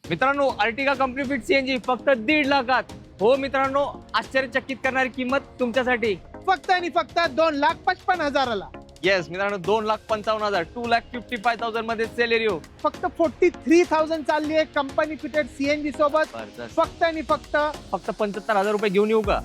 मित्रांनो Ertiga company fit CNG फक्त 1.5 लाखात। हो मित्रांनो, आश्चर्यचकित करणारी किंमत तुमच्यासाठी फक्त आणि फक्त 2,55,000ला। येस मित्रांनो, 2,55,000 2,55,000 मध्ये सेलेरिओ फक्त 43,000 चालली आहे कंपनी फिटेड सीएनजी सोबत। फक्त आणि फक्त 75,000 रुपये घेऊन येऊ का?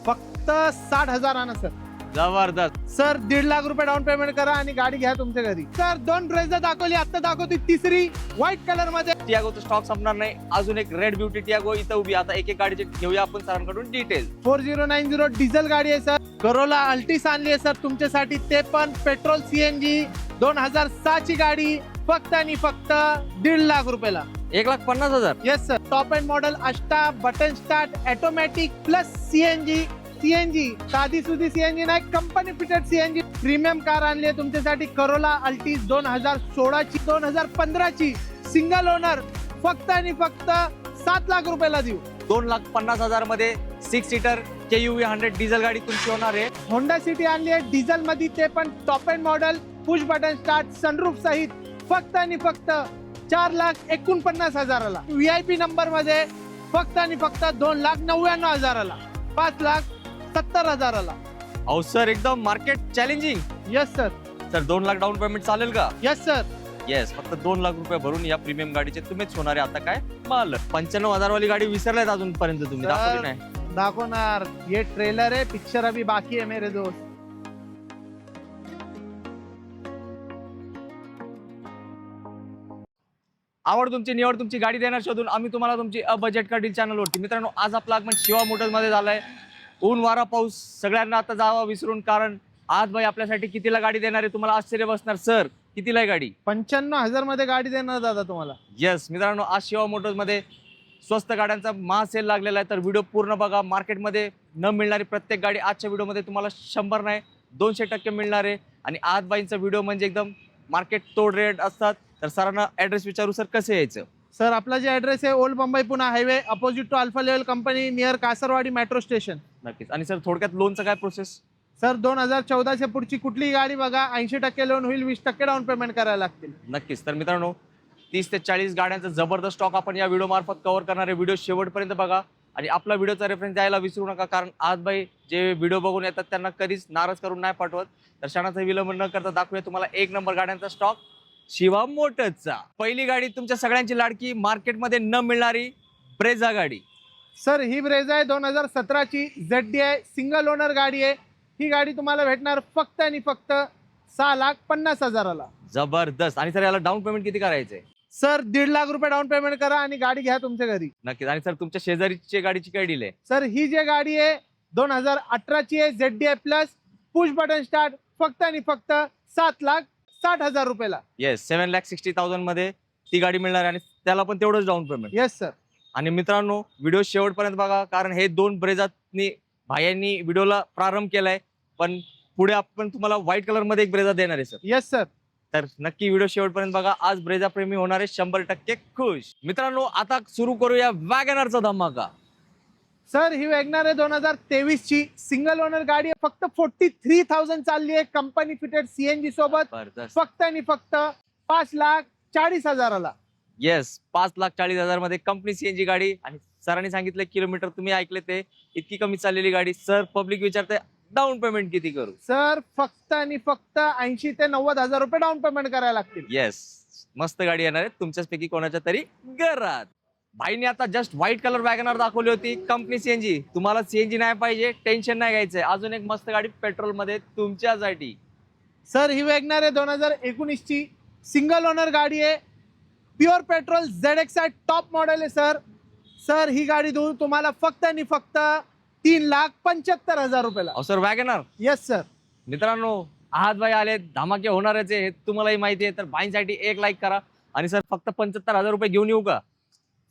फक्त 60,000 सर। जबरदस्त सर 1.5 लाख रुपये डाऊन पेमेंट करा आणि गाडी घ्या तुमच्या घरी। सर 2 ब्रेझा दाखवली, आता दाखवते तिसरी व्हाईट कलर मध्ये। टियागोचा स्टॉक संपणार नाही, अजून एक रेड ब्युटी टियागो इथं उभी। आता एक एक गाडीचे घेऊया आपण सरांकडून डिटेल। 4090 डिझेल गाडी आहे सर। करोला अल्टिस आणली आहे सर तुमच्यासाठी, ते पण पेट्रोल सीएनजी 2006 ची गाडी फक्त आणि फक्त 1.5 लाख रुपयाला। 1,50,000 yes sir. Top end model Asta button start automatic plus CNG. CNG साधी सुधी सीएनजी नाही, company fitted CNG premium car आणली आहे तुमच्यासाठी। करोला अल्टिस 2016 ची 2015 ची सिंगल ओनर फक्त आणि फक्त 7 लाख रुपयाला देऊ। 2,50,000 मध्ये 6 सीटर KUV 100 डिझेल गाडी तुमची होणार आहे। होंडा सिटी आणली आहे डिझेल मध्ये, ते पण top end model push button start sunroof सहित फक्त आणि फक्त 4,49,000ला। VIP नंबर मध्ये फक्त आणि फक्त 2,99,000ला, 5,70,000ला। अहो सर, एकदम market challenging. Yes sir. Sir 2 lakh down payment चालेल का? Yes sir. येस, फक्त 2 लाख रुपये भरून या प्रीमियम गाडीचे तुम्हीच होणार आहे। आता काय माल 95,000 वाली गाडी विसरलाय अजूनपर्यंत तुम्ही, सर, दाखवली नाही। दाखवणार, ये ट्रेलर है, पिक्चर अभी बाकी है मेरे दोस्त। आवड तुमची, निवड तुमची, गाडी देणार शोधून आम्ही तुम्हाला तुमची बजेट का डील चॅनलवरती। मित्रांनो, आज आपला आगमन शिवा मोटर्स मध्ये झालाय। ऊन वारा पाऊस सगळ्यांना आता जावा विसरून, कारण आज भाई आपल्यासाठी कितीला गाडी देणार आहे तुम्हाला आश्चर्य बसणार। सर कितीला आहे गाडी? 95,000 मध्ये गाडी देणार दादा तुम्हाला। येस मित्रांनो, आज शिवा मोटर्स मध्ये स्वस्त गाड्यांचा महासेल लागलेला आहे, तर व्हिडिओ पूर्ण बघा। मार्केटमध्ये न मिळणारी प्रत्येक गाडी आजच्या व्हिडिओमध्ये तुम्हाला 100 नाही 200% मिळणार आहे। आणि आज बाईंचा व्हिडिओ म्हणजे एकदम मार्केट तोड रेट असतात। तर सरांना ऍड्रेस विचारू, सर कसं यायचं? सर आपला जे ऍड्रेस आहे old Mumbai Pune highway opposite to alpha level company near Kasarwadi metro station. नक्कीच। आणि सर थोडक्यात लोनचं काय प्रोसेस? सर 2014 च्या पुढची कुठलीही गाडी बघा 80% लोन होईल, 20% डाऊन पेमेंट करायला लागतील। नक्कीच। तर मित्रांनो, 30 ते 40 गाड्यांचा जबरदस्त स्टॉक आपण या व्हिडिओ मार्फत कव्हर करणार आहे। व्हिडिओ शेवटपर्यंत बघा आणि आपला व्हिडिओचा रेफरन्स द्यायला विसरू नका, कारण आज भाई जे व्हिडिओ बघून येतात त्यांना कधीच नाराज करून नाही पाठवत। तर क्षणाचा विलंब न करता दाखवूया तुम्हाला 1 नंबर गाड्यांचा स्टॉक शिवा मोटर्सचा। पहिली गाडी तुमच्या सगळ्यांची लाडकी, मार्केटमध्ये न मिळणारी ब्रेझा गाडी। सर ही ब्रेझा आहे 2017 ची ZDI सिंगल ओनर गाडी आहे। ही गाडी तुम्हाला भेटणार फक्त आणि फक्त 6,50,000ला। जबरदस्त। आणि सर याला डाऊन पेमेंट किती करायचंय? सर 1.5 लाख रुपये डाऊन पेमेंट करा आणि गाडी घ्या तुमच्या घरी। नक्कीच। आणि सर तुमच्या शेजारीची गाडीची काय डील आहे? सर ही जी गाडी आहे 2018 ची आहे ZDI plus push button start फक्त आणि फक्त 7,60,000 रुपयाला। येस, 7,60,000 मध्ये ती गाडी मिळणार आहे आणि त्याला पण तेवढंच डाऊन पेमेंट। Yes sir. आणि मित्रांनो, व्हिडिओ शेवटपर्यंत बघा, कारण हे 2 ब्रेझानी भायांनी व्हिडिओला प्रारंभ केलाय, पण पुढे आपण तुम्हाला व्हाईट कलर मध्ये एक ब्रेझा देणार आहे सर। Yes sir. तर नक्की व्हिडिओ शेवटपर्यंत बघा। आज ब्रेझा प्रेमी होणार आहे 100% खुश। मित्रांनो, आता सुरू करूया वॅगनरचा धमाका। सर ही वॅगनर आहे 2023 ची सिंगल ओनर गाडी आहे, फक्त 43,000 चालली आहे कंपनी फिटेड सीएनजी सोबत। फक्त आणि फक्त 5,40,000ला। येस, 5,40,000 मध्ये कंपनी सीएनजी गाडी। आणि सरांनी सांगितलं किलोमीटर तुम्ही ऐकले ते, इतकी कमी चाललेली गाडी। सर पब्लिक विचारते डाऊन पेमेंट किती करू? सर फक्त आणि फक्त 80,000 ते 90,000 रुपये डाऊन पेमेंट करायला लागतील। येस, मस्त गाडी येणार आहे तुमच्याचपैकी कोणाच्या तरी घरात। भाईने आता जस्ट व्हाईट कलर वॅगनर दाखवली होती कंपनी सीएनजी। तुम्हाला सीएनजी नाही पाहिजे, टेन्शन नाही घ्यायचंय, अजून एक मस्त गाडी पेट्रोल मध्ये तुमच्यासाठी। सर ही वॅगनर आहे 2019 ची सिंगल ओनर गाडी आहे, pure petrol ZXI top model आहे सर। सर ही गाडी देऊ तुम्हाला फक्त आणि फक्त 3,75,000 रुपयाला। Sir WagonR. Yes sir. मित्रांनो, आज भाई आले, धमाके होणारच आहे, हे तुम्हालाही माहिती आहे। तर भाईंसाठी एक लाईक करा। आणि सर फक्त 75,000 रुपये घेऊन येऊ का?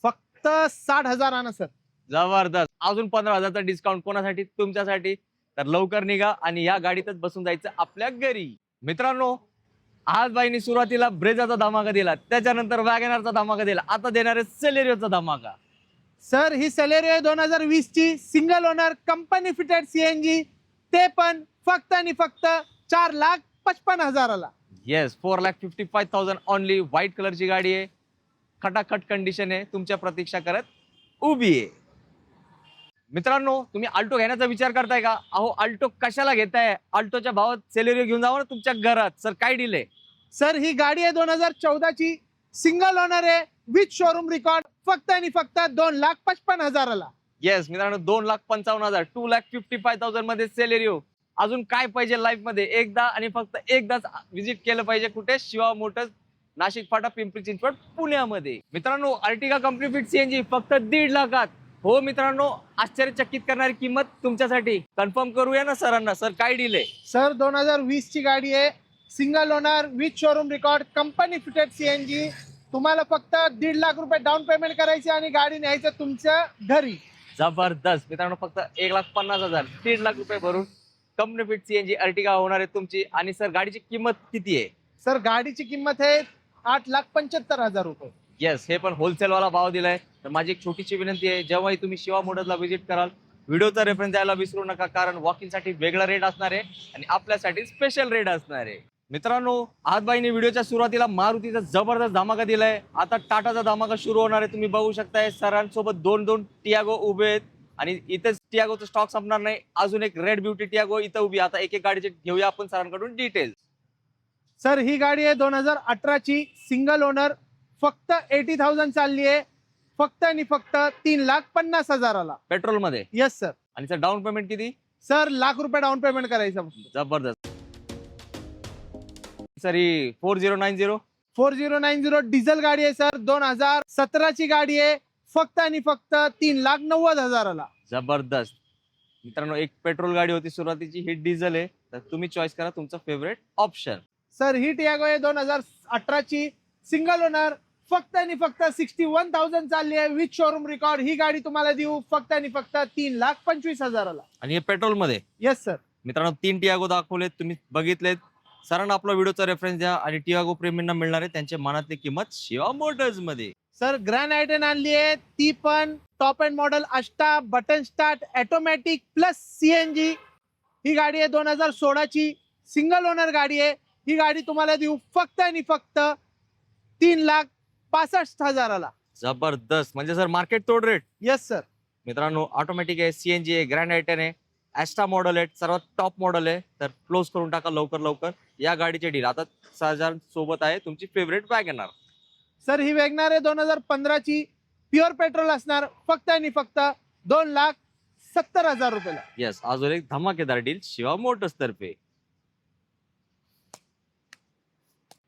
फक्त 60,000 सर। जबरदस्त। अजून 15,000चा डिस्काउंट कोणासाठी? तुमच्यासाठी। तर लवकर निघा आणि या गाडीतच बसून जायचं आपल्या घरी। मित्रांनो, आज बाईंनी सुरुवातीला ब्रेझाचा धमाका दिला, त्याच्यानंतर वॅगनरचा धमाका दिला, आता देणार आहे सेलेरिओचा धमाका। सर ही सेलेरिओ आहे 2020 ची single owner company fitted CNG, ते पण फक्त आणि फक्त 4,55,000ला। Yes, 4,55,000 only. व्हाईट कलरची गाडी आहे, खटाखट कंडिशन आहे, तुमच्या प्रतीक्षा करत उभी आहे. मित्रांनो, तुम्ही अल्टो घेण्याचा विचार करताय का? अहो, अल्टो कशाला घेताय? अल्टोच्या भावात सेलेरिओ घेऊन जावा ना तुमच्या घरात. सर काय डील आहे? सर ही गाडी आहे 2014 ची, सिंगल ओनर आहे, विथ शोरूम रेकॉर्ड, फक्त आणि फक्त 2,55,000ला. येस मित्रांनो, 2,55,000, 2,55,000 मध्ये सेलेरिओ. अजून काय पाहिजे लाईफ मध्ये? एकदा आणि फक्त एकदाच विजिट केलं पाहिजे. कुठे? शिवा मोटर्स, नाशिक फाटा, पिंपरी चिंचवड, पुण्यामध्ये. मित्रांनो, अर्टिगा कंपनी फिट सीएनजी फक्त 1.5 लाखात. हो मित्रांनो, आश्चर्यचकित करणारी किंमत तुमच्यासाठी. कन्फर्म करूया ना सरांना. सर काय डील आहे? सर 2020 ची गाडी आहे, single owner, with showroom record, company fitted CNG. तुम्हाला फक्त 1.5 लाख रुपये डाऊन पेमेंट करायचे आणि गाडी न्यायचं तुमच्या घरी. जबरदस्त मित्रांनो, फक्त 1,50,000, 1.5 लाख रुपये भरून कंपनी फिट सीएनजी अर्टिगा होणार आहे तुमची. आणि सर गाडीची किंमत किती आहे? सर गाडीची किंमत आहे 8,75,000 रुपये. येस, हे पण होलसेल वाला भाव दिलाय. तर माझी एक छोटीशी विनंती आहे, जेव्हाही तुम्ही शिवा मोटर्सला व्हिजिट कराल, व्हिडिओचा रेफरन्स द्यायला विसरू नका, कारण वॉकिंग साठी वेगळा रेट असणार आहे आणि आपल्यासाठी स्पेशल रेट असणार आहे. मित्रांनो, आजबाईने व्हिडिओच्या सुरुवातीला मारुतीचा जबरदस्त धमाका दिलाय. आता टाटाचा धमाका सुरू होणार आहे. तुम्ही बघू शकताय सरांसोबत 2 टियागो उभे आहेत आणि इथेच टियागोचा स्टॉक संपणार नाही. अजून एक रेड ब्युटी टियागो इथं उभी. आता एक एक गाडीचे घेऊया आपण सरांकडून डिटेल्स. सर ही गाडी आहे 2018 ची, सिंगल ओनर, फक्त 80,000 चालली आहे, फक्त आणि फक्त 3,50,000ला. पेट्रोल मध्ये. Yes sir. आणि सर डाऊन पेमेंट किती? सर लाख रुपये डाऊन पेमेंट करायचं. जबरदस्त. सर ही 4090 4090 डिझेल गाडी आहे सर, 2017 ची गाडी आहे, फक्त आणि फक्त 3,90,000ला. जबरदस्त. मित्रांनो, एक पेट्रोल गाडी होती सुरुवातीची, ही डिझेल आहे. तर तुम्ही चॉईस करा तुमचा फेवरेट ऑप्शन. सर ही टियागो आहे 2018 ची, सिंगल ओनर, फक्त आणि फक्त 61,000 चालली आहे, विथ शोरूम रेकॉर्ड. ही गाडी तुम्हाला देऊ फक्त आणि फक्त 3,25,000ला. आणि हे पेट्रोल मध्ये. Yes sir. मित्रांनो, 3 टियागो दाखवलेत, तुम्ही बघितलेत. सरांना आपला व्हिडिओचा रेफरन्स द्या आणि टियागो प्रेमींना मिळणार आहे त्यांच्या मनातली किंमत शिवा मोटर्स मध्ये. सर ग्रँड आयटेन आणली आहे, ती पण top end model, Asta, button start, automatic plus CNG. ही गाडी आहे 2016 ची, सिंगल ओनर गाडी आहे. ही गाडी तुम्हाला देऊ फक्त आणि फक्त 3,65,000ला. जबरदस्त. म्हणजे सर मार्केट तोड रेट. Yes sir. मित्रांनो, ऑटोमॅटिक आहे, सीएनजी आहे, ग्रँड आयटेन आहे, ॲस्टा मॉडेल आहे, सर्वात टॉप मॉडेल आहे. तर क्लोज करून टाका लवकर लवकर. या गाडीचे डील आता सरांच्या सोबत आहे तुमची फेवरेट वॅगनर. सर ही वॅगनर आहे 2015 ची, प्युअर पेट्रोल असणार, फक्त आणि फक्त 2,70,000 रुपयाला. येस, अजून एक धमाकेदार डील शिवा मोटर्स तर्फे.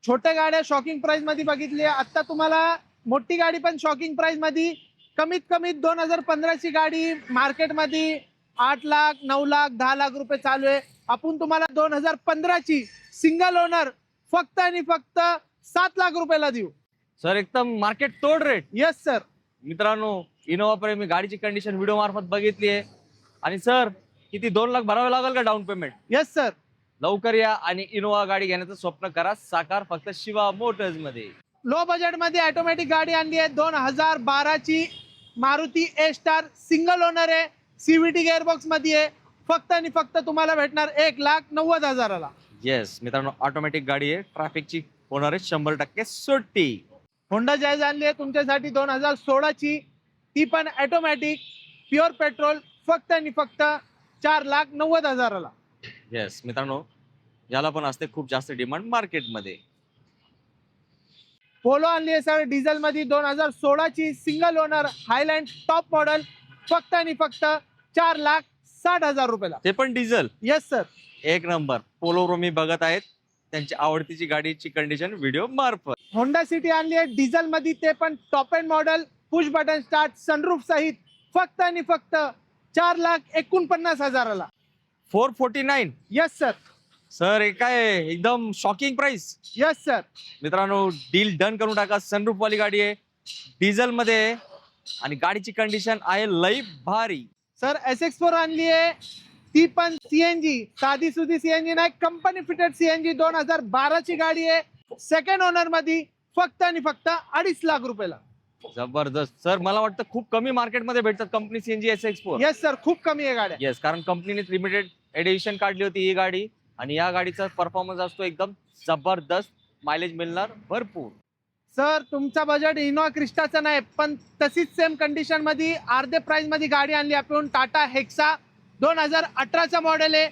छोट्या गाड्या शॉकिंग प्राइस मध्ये बघितली, आता तुम्हाला मोठी गाडी पण शॉकिंग प्राइस मध्ये. कमीत कमी 2015 ची गाडी मार्केटमध्ये 8 लाख, 9 लाख, 10 लाख रुपये चालू आहे. आपण तुम्हाला 2015 ची सिंगल ओनर फक्त आणि फक्त 7 लाख रुपयाला देऊ. सर एकदम मार्केट तोड रेट. Yes sir. मित्रांनो, इनोवा प्रेमी गाडीची कंडिशन व्हिडिओ मार्फत बघितली आहे. आणि सर किती 2 लाख भरावे लागेल का डाऊन पेमेंट? Yes sir. लवकर या आणि इनोवा गाडी घेण्याचं स्वप्न करा साकार फक्त शिवा मोटर्स मध्ये. लो बजेट मध्ये ऑटोमॅटिक गाडी आणली आहे 2012 ची, मारुती ए स्टार, सिंगल ओनर आहे, सीव्हीटी गेअरबॉक्स मध्ये आहे, फक्त आणि फक्त तुम्हाला भेटणार 1,90,000ला. येस मित्रांनो, ऑटोमॅटिक गाडी आहे, ट्रॅफिकची होणार आहे 100% सुट्टी. होंडा जॅज आणली आहे तुमच्यासाठी 2016 ची, ती पण ऑटोमॅटिक, प्युअर पेट्रोल, फक्त आणि फक्त 4,90,000ला. येस मित्रांनो, याला पण असते खूप जास्त डिमांड मार्केटमध्ये. पोलो आणली आहे सर डिझेल मध्ये 2016 ची, single owner, Highland, top model, फक्त आणि फक्त 4,60,000 रुपयाला. ते पण डिझेल. Yes sir. एक नंबर. पोलो रोमी बघत आहेत त्यांची आवडतीची गाडीची कंडिशन व्हिडिओ मार्फत. होंडा सिटी आणली आहे डिझेल मध्ये, ते पण top end model, push button start, sunroof सहित, फक्त आणि फक्त 4,49,000ला. 449. Yes sir. सर हे काय एकदम शॉकिंग प्राइस. Yes sir. मित्रांनो, डील डन करून टाका. सनरूफ वाली गाडी आहे, डिझेल मध्ये आहे आणि गाडीची कंडिशन आहे लई भारी. सर SX4 आणली आहे, ती पण सीएनजी, साधी सुधी सीएनजी नाही, कंपनी फिटेड सीएनजी, 2012 ची गाडी आहे, सेकंड ओनर मध्ये, फक्त आणि फक्त 2.5 लाख रुपयाला. जबरदस्त. सर मला वाटतं खूप कमी मार्केटमध्ये भेटतात company CNG SX4. Yes sir, खूप कमी आहे गाड्या. येस, कारण कंपनीने लिमिटेड एडिशन काढली होती ही गाडी आणि या गाडीचा परफॉर्मन्स असतो एकदम जबरदस्त, मायलेज मिळणार भरपूर. सर तुमचा बजेट इनोवा क्रिस्टाचा नाही, पण तशीच सेम कंडिशन मध्ये अर्धे प्राइस मध्ये गाडी आणली आपण. टाटा हेक्सा 2018चा मॉडेल आहे,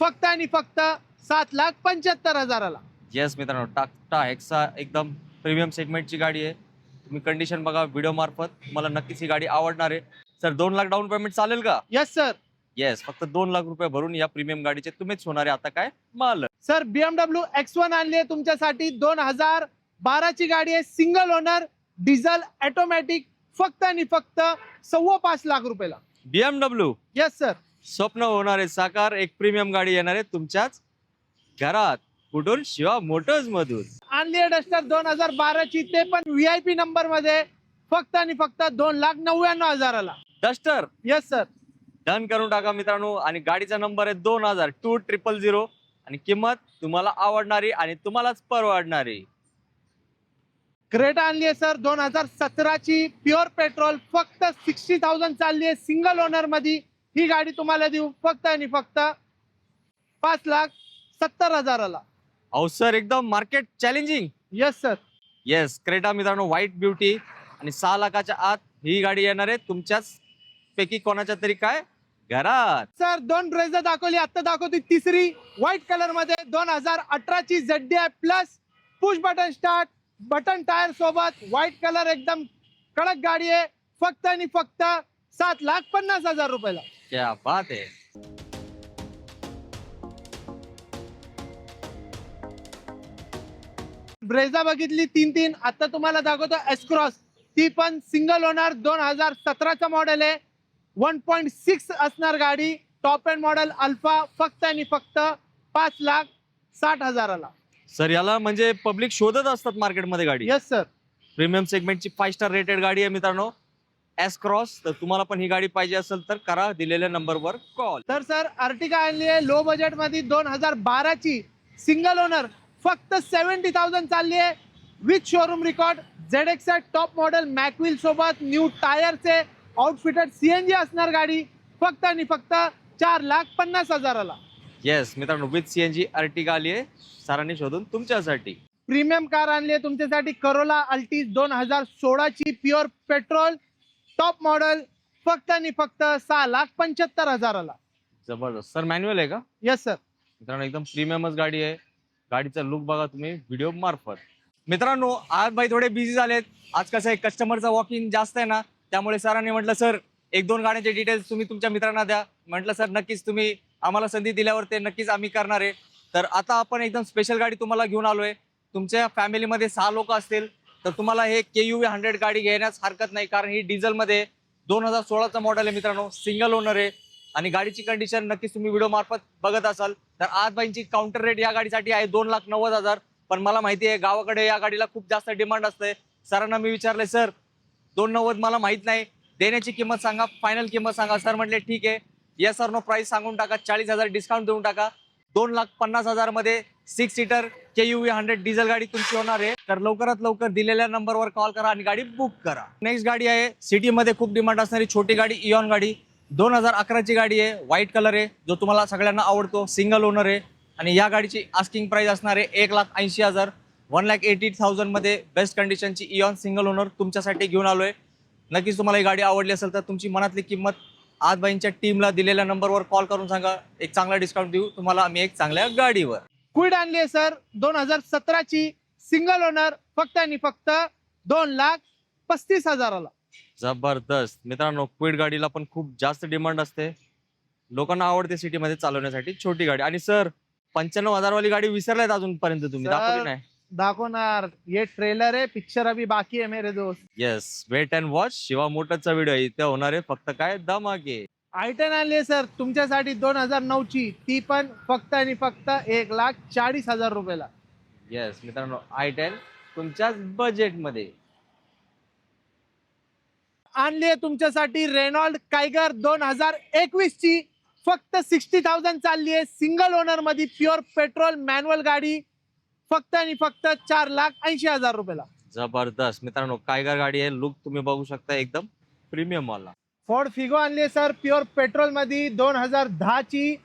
फक्त आणि फक्त 7,75,000ला. येस मित्रांनो, टाटा हेक्सा एकदम प्रीमियम सेगमेंटची गाडी आहे. तुम्ही कंडिशन बघा व्हिडिओ मार्फत, तुम्हाला नक्कीच ही गाडी आवडणार आहे. सर 2 लाख डाऊन पेमेंट चालेल का? Yes sir. येस, फक्त 2 लाख रुपये भरून या प्रीमियम गाडीचे तुम्हीच होणारे आता काय मालक. सर BMW X1 आणली आहे तुमच्यासाठी. 2012ची गाडी आहे, सिंगल ओनर, डिझेल ऑटोमॅटिक, फक्त आणि फक्त 5.25 लाख रुपयाला. BMW yes sir. स्वप्न होणार आहे साकार, एक प्रीमियम गाडी येणार आहे तुमच्याच घरात. कुठून? शिवा मोटर्स मधून. आणली आहे डस्टर 2012ची, ते पण VIP नंबर मध्ये, फक्त आणि फक्त 2,99,000ला. Duster yes sir. डन करून टाका मित्रांनो. आणि गाडीचा नंबर आहे 2000 आणि किंमत तुम्हाला आवडणारी आणि तुम्हालाच परवडणारी. क्रेटा आणली आहे सर 2017ची, प्युअर पेट्रोल, फक्त 60,000 चालली आहे, सिंगल ओनर मध्ये. ही गाडी तुम्हाला देऊ फक्त आणि फक्त 5,70,000ला. अहो सर, एकदम market challenging. Yes sir. Yes, Creta मित्रांनो, व्हाईट ब्युटी आणि 6 लाखाच्या आत ही गाडी येणार आहे तुमच्याच पैकी कोणाच्या तरी काय घरात. सर 2 ब्रेझा दाखवली, आता दाखवते तिसरी व्हाईट कलर मध्ये. 2018ची ZDI plus, push button start, button tyre सोबत, व्हाईट कलर, एकदम कडक गाडी आहे, फक्त आणि फक्त 7,50,000 रुपयाला. क्या बात आहे. ब्रेझा बघितली 3 आता तुम्हाला दाखवतो एस क्रॉस, ती पण सिंगल ओनर, 2017चा मॉडेल आहे, 1.6 असणार गाडी, टॉप एंड मॉडेल अल्फा, फक्त आणि फक्त 5,60,000ला. सर याला म्हणजे पब्लिक शोधत असतात मार्केटमध्ये गाडी. Yes sir. प्रीमियम सेगमेंटची 5 स्टार रेटेड गाडी आहे मित्रांनो, एस क्रॉस. तर तुम्हाला पण ही गाडी पाहिजे असेल तर करा दिलेल्या नंबरवर कॉल. तर सर अर्टिगा आणली आहे लो बजेट मध्ये, 2012ची, सिंगल ओनर, फक्त 70,000 चालली आहे, with showroom record, ZX top model, mag wheel सोबत, न्यू टायरचे, आउटफिटेड CNG असणार गाडी, फक्त आणि फक्त 4,50,000ला. येस मित्रांनो, विथ CNG अर्टिगा आली आहे सरांनी शोधून तुमच्यासाठी. प्रीमियम कार आणली आहे तुमच्यासाठी, करोला अल्टिस 2016ची, प्युअर पेट्रोल, टॉप मॉडेल, फक्त आणि फक्त 6,75,000ला. जबरदस्त. सर मॅन्युअल आहे का? Yes sir. मित्रांनो एकदम प्रीमियमच गाडी आहे. गाडीचा लुक बघा तुम्ही व्हिडिओ मार्फत. मित्रांनो आज भाई थोडे बिझी झालेत. आज कसं आहे, कस्टमरचा वॉकिंग जास्त आहे ना, त्यामुळे सरांनी म्हटलं सर 1-2 गाड्यांचे डिटेल्स तुम्ही तुमच्या मित्रांना द्या. म्हटलं सर नक्कीच, तुम्ही आम्हाला संधी दिल्यावर ते नक्कीच आम्ही करणार आहे. तर आता आपण एकदम स्पेशल गाडी तुम्हाला घेऊन आलोय. तुमच्या फॅमिलीमध्ये 6 लोक असतील तर तुम्हाला हे KUV 100 गाडी घेण्यास हरकत नाही, कारण ही डिझेलमध्ये 2016चा मॉडेल आहे मित्रांनो, सिंगल ओनर आहे. आणि गाडीची कंडिशन नक्कीच तुम्ही व्हिडिओ मार्फत बघत असाल. तर आज बाईंची काउंटर रेट या गाडीसाठी आहे 2,90,000. पण मला माहिती आहे गावाकडे या गाडीला खूप जास्त डिमांड असते. सरांना मी विचारले सर 2,90 मला माहित नाही, देण्याची किंमत सांगा, फायनल किंमत सांगा. सर म्हटले ठीक आहे, येस सर नो प्राइस सांगून टाका, 40,000 डिस्काउंट देऊन टाका. 2,50,000 मध्ये 6 सीटर KUV 100 डिझेल गाडी तुमची होणार आहे. तर लवकरात लवकर दिलेल्या नंबरवर कॉल करा आणि गाडी बुक करा. नेक्स्ट गाडी आहे सिटीमध्ये खूप डिमांड असणारी छोटी गाडी, इऑन गाडी, 2011ची गाडी आहे, व्हाईट कलर आहे, जो तुम्हाला सगळ्यांना आवडतो, सिंगल ओनर आहे. आणि या गाडीची आस्किंग प्राइस असणार आहे 1,80,000. 1,80,000 मध्ये बेस्ट कंडिशनची इऑन सिंगल ओनर तुमच्यासाठी घेऊन आलोय. नक्कीच तुम्हाला ही गाडी आवडली असेल तर तुमची मनातली किंमत आज बाईंच्या टीमला दिलेल्या नंबरवर कॉल करून सांगा, एक चांगला डिस्काउंट देऊ तुम्हाला आम्ही एक चांगल्या गाडीवर. क्विड आणली आहे सर 2017ची, सिंगल ओनर, फक्त आणि फक्त 2,35,000ला. जबरदस्त. मित्रांनो क्विड गाडीला पण खूप जास्त डिमांड असते, लोकांना आवडते सिटीमध्ये चालवण्यासाठी छोटी गाडी. आणि सर 95,000 वाली गाडी विसरलायत अजूनपर्यंत तुम्ही, सर, दाखवली नाही. दाखवणार, ये ट्रेलर है, पिक्चर अभी बाकी है मेरे दोस्त. Yes, wait and watch. Shiva मोटरचा व्हिडिओ इथे होणार आहे, फक्त काय धमाके. I10 आणली आहे सर तुमच्यासाठी 2009ची, ती पण फक्त आणि फक्त 1,40,000 रुपयाला. येस मित्रांनो, I10 तुमच्याच बजेटमध्ये. आणली आहे तुमच्यासाठी रेनॉल्ड कायगर 2021ची, फक्त 60,000 चालली आहे, सिंगल ओनर मध्ये, प्युअर पेट्रोल मॅन्युअल गाडी, फक्त आणि फक्त 4,80,000 रुपयाला. जबरदस्त. मित्रांनो कायगर गाडी आहे, लुक तुम्ही बघू शकता एकदम प्रीमियम वाला. फोर्ड फिगो आणली आहे सर प्युअर पेट्रोल मध्ये, 2010ची,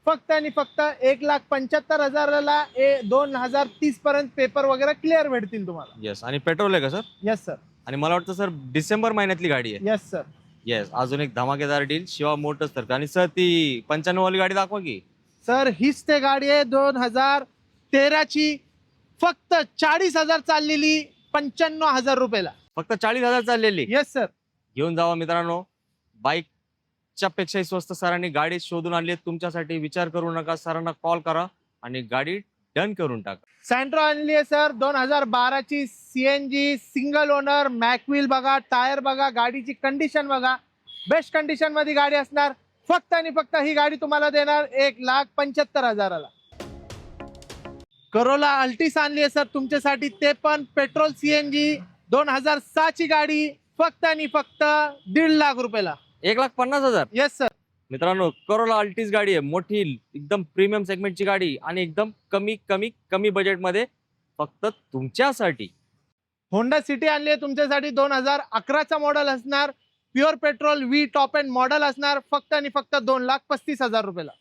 फक्त आणि फक्त 1,75,000ला 2030 पर्यंत पेपर वगैरे क्लिअर भेटतील तुम्हाला. येस. आणि पेट्रोल आहे का सर? Yes sir. आणि मला वाटतं सर डिसेंबर महिन्यातली गाडी आहे. Yes sir. येस. अजून एक धमाकेदार डील शिवा मोटर्स तर्फे. आणि सर ती 95 वाली गाडी दाखवा की. सर हीच ते गाडी आहे 2013ची, फक्त 40,000 चाललेली 95,000 रुपयाला. फक्त 40,000 चाललेली. Yes sir. घेऊन जावा मित्रांनो. बाईकच्या पेक्षाही स्वस्त सरांनी गाडी शोधून आणली आहे तुमच्यासाठी. विचार करू नका, सरांना कॉल करा आणि गाडी डन करून टाका. सँट्रो आणली आहे सर 2012ची CNG सिंगल ओनर. मॅकव्हील बघा, टायर बघा, गाडीची कंडिशन बघा, बेस्ट कंडिशन मध्ये गाडी असणार. फक्त आणि फक्त ही गाडी तुम्हाला देणार 1,75,000ला. करोला अल्टिस आणली आहे सर तुमच्यासाठी, ते पण पेट्रोल CNG 2006ची गाडी, फक्त आणि फक्त 1.5 लाख रुपयाला. 1,50,000. Yes sir. मित्रांनो करोला अल्टिस गाडी आहे, मोठी एकदम प्रीमियम सेगमेंटची गाडी आणि एकदम कमी बजेटमध्ये फक्त तुमच्यासाठी. होंडा सिटी आणली आहे तुमच्यासाठी 2011चा मॉडेल असणार. Pure petrol V top end model असणार. फक्त आणि फक्त 2,35,000 रुपयाला.